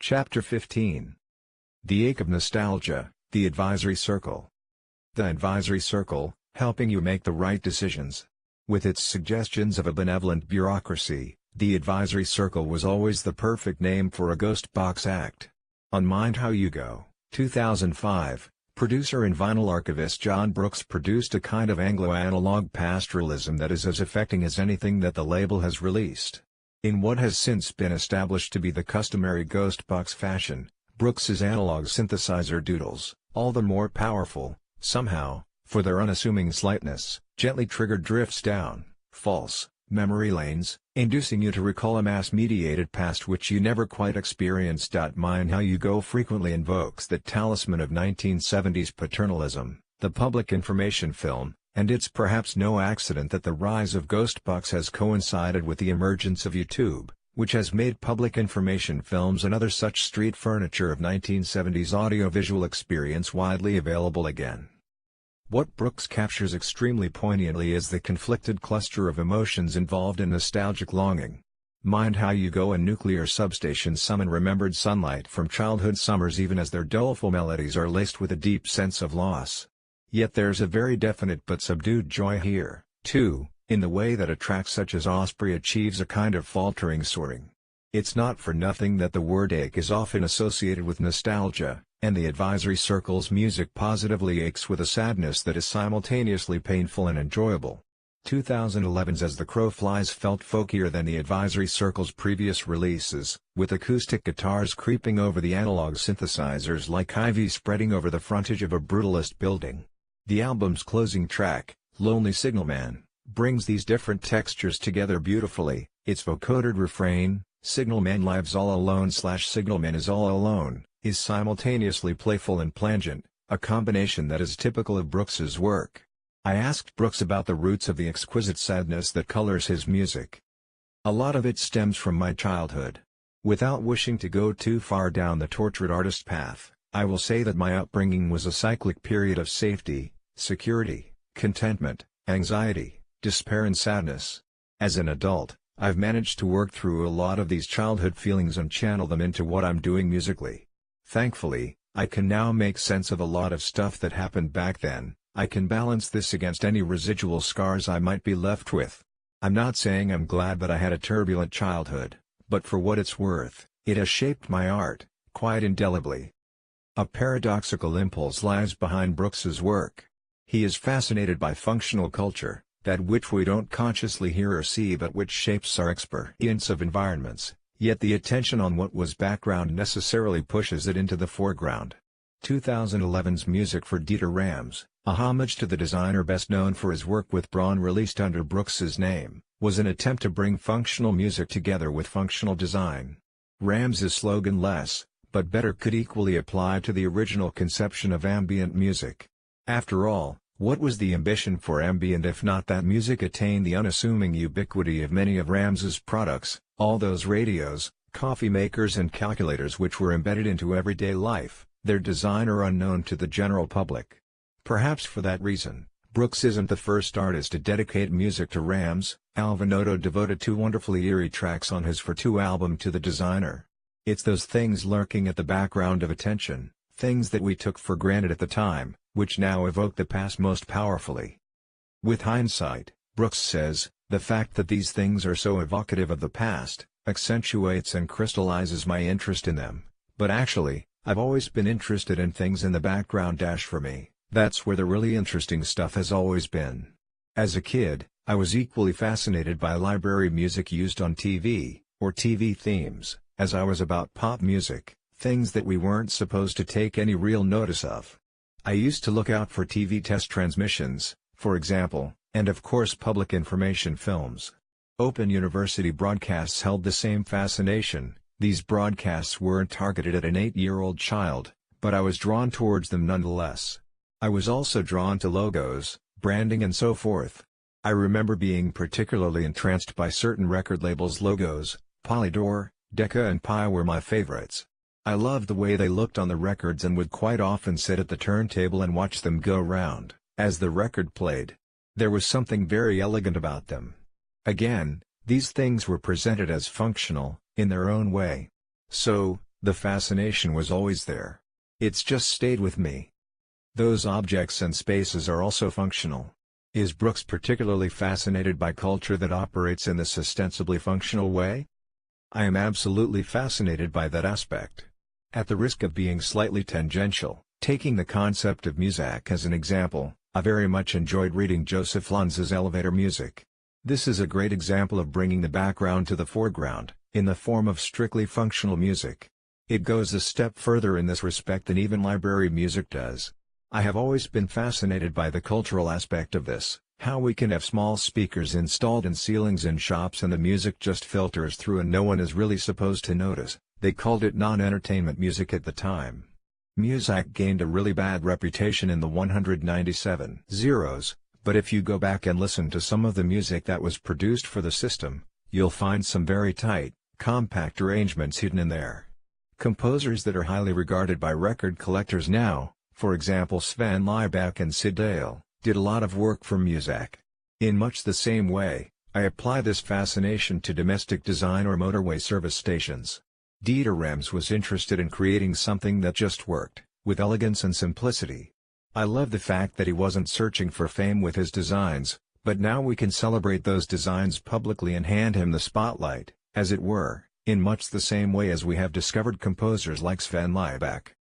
Chapter 15. The Ache of Nostalgia, the Advisory Circle. The Advisory Circle, helping you make the right decisions. With its suggestions of a benevolent bureaucracy, the Advisory Circle was always the perfect name for a ghost box act. On Mind How You Go, 2005, producer and vinyl archivist John Brooks produced a kind of Anglo-analog pastoralism that is as affecting as anything that the label has released. In what has since been established to be the customary ghost box fashion, Brooks's analog synthesizer doodles, all the more powerful, somehow, for their unassuming slightness, gently triggered drifts down, false, memory lanes, inducing you to recall a mass-mediated past which you never quite experienced. Mind How You Go frequently invokes that talisman of 1970s paternalism, the public information film, and it's perhaps no accident that the rise of Ghostbox has coincided with the emergence of YouTube, which has made public information films and other such street furniture of 1970s audiovisual experience widely available again. What Brooks captures extremely poignantly is the conflicted cluster of emotions involved in nostalgic longing. Mind How You Go and Nuclear Substation summon remembered sunlight from childhood summers even as their doleful melodies are laced with a deep sense of loss. Yet there's a very definite but subdued joy here, too, in the way that a track such as Osprey achieves a kind of faltering soaring. It's not for nothing that the word ache is often associated with nostalgia, and the Advisory Circle's music positively aches with a sadness that is simultaneously painful and enjoyable. 2011's As the Crow Flies felt folkier than the Advisory Circle's previous releases, with acoustic guitars creeping over the analog synthesizers like ivy spreading over the frontage of a brutalist building. The album's closing track, Lonely Signalman, brings these different textures together beautifully. Its vocoded refrain, "Signalman lives all alone" / "Signalman is all alone," is simultaneously playful and plangent, a combination that is typical of Brooks's work. I asked Brooks about the roots of the exquisite sadness that colors his music. "A lot of it stems from my childhood. Without wishing to go too far down the tortured artist path, I will say that my upbringing was a cyclic period of safety, security, contentment, anxiety, despair and sadness. As an adult, I've managed to work through a lot of these childhood feelings and channel them into what I'm doing musically. Thankfully, I can now make sense of a lot of stuff that happened back then. I can balance this against any residual scars I might be left with. I'm not saying I'm glad that I had a turbulent childhood, but for what it's worth, it has shaped my art, quite indelibly." A paradoxical impulse lies behind Brooks's work. He is fascinated by functional culture, that which we don't consciously hear or see but which shapes our experience of environments, yet the attention on what was background necessarily pushes it into the foreground. 2011's Music for Dieter Rams, a homage to the designer best known for his work with Braun released under Brooks's name, was an attempt to bring functional music together with functional design. Rams's slogan-less, but better could equally apply to the original conception of ambient music. After all, what was the ambition for ambient if not that music attained the unassuming ubiquity of many of Rams's products, all those radios, coffee makers and calculators which were embedded into everyday life, their design are unknown to the general public. Perhaps for that reason, Brooks isn't the first artist to dedicate music to Rams. Alvin Otto devoted two wonderfully eerie tracks on his For Two album to the designer. It's those things lurking at the background of attention, things that we took for granted at the time, which now evoke the past most powerfully. With hindsight, Brooks says, the fact that these things are so evocative of the past, accentuates and crystallizes my interest in them, but actually, I've always been interested in things in the background. For me, that's where the really interesting stuff has always been. As a kid, I was equally fascinated by library music used on TV, or TV themes, as I was about pop music, things that we weren't supposed to take any real notice of. I used to look out for TV test transmissions, for example, and of course public information films. Open University broadcasts held the same fascination. These broadcasts weren't targeted at an 8-year-old child, but I was drawn towards them nonetheless. I was also drawn to logos, branding and so forth. I remember being particularly entranced by certain record labels' logos. Polydor, Decca and Pi were my favorites. I loved the way they looked on the records and would quite often sit at the turntable and watch them go round, as the record played. There was something very elegant about them. Again, these things were presented as functional, in their own way. So, The fascination was always there. It's just stayed with me. Those objects and spaces are also functional. Is Brooks particularly fascinated by culture that operates in this ostensibly functional way? I am absolutely fascinated by that aspect. At the risk of being slightly tangential, taking the concept of music as an example, I very much enjoyed reading Joseph Luns's Elevator Music. This is a great example of bringing the background to the foreground, in the form of strictly functional music. It goes a step further in this respect than even library music does. I have always been fascinated by the cultural aspect of this, how we can have small speakers installed in ceilings in shops and the music just filters through and no one is really supposed to notice. They called it non-entertainment music at the time. Muzak gained a really bad reputation in the 197 zeros, but if you go back and listen to some of the music that was produced for the system, you'll find some very tight, compact arrangements hidden in there. Composers that are highly regarded by record collectors now, for example Sven Liebeck and Sid Dale, did a lot of work for Muzak. In much the same way, I apply this fascination to domestic design or motorway service stations. Dieter Rams was interested in creating something that just worked, with elegance and simplicity. I love the fact that he wasn't searching for fame with his designs, but now we can celebrate those designs publicly and hand him the spotlight, as it were, in much the same way as we have discovered composers like Sven Liebeck.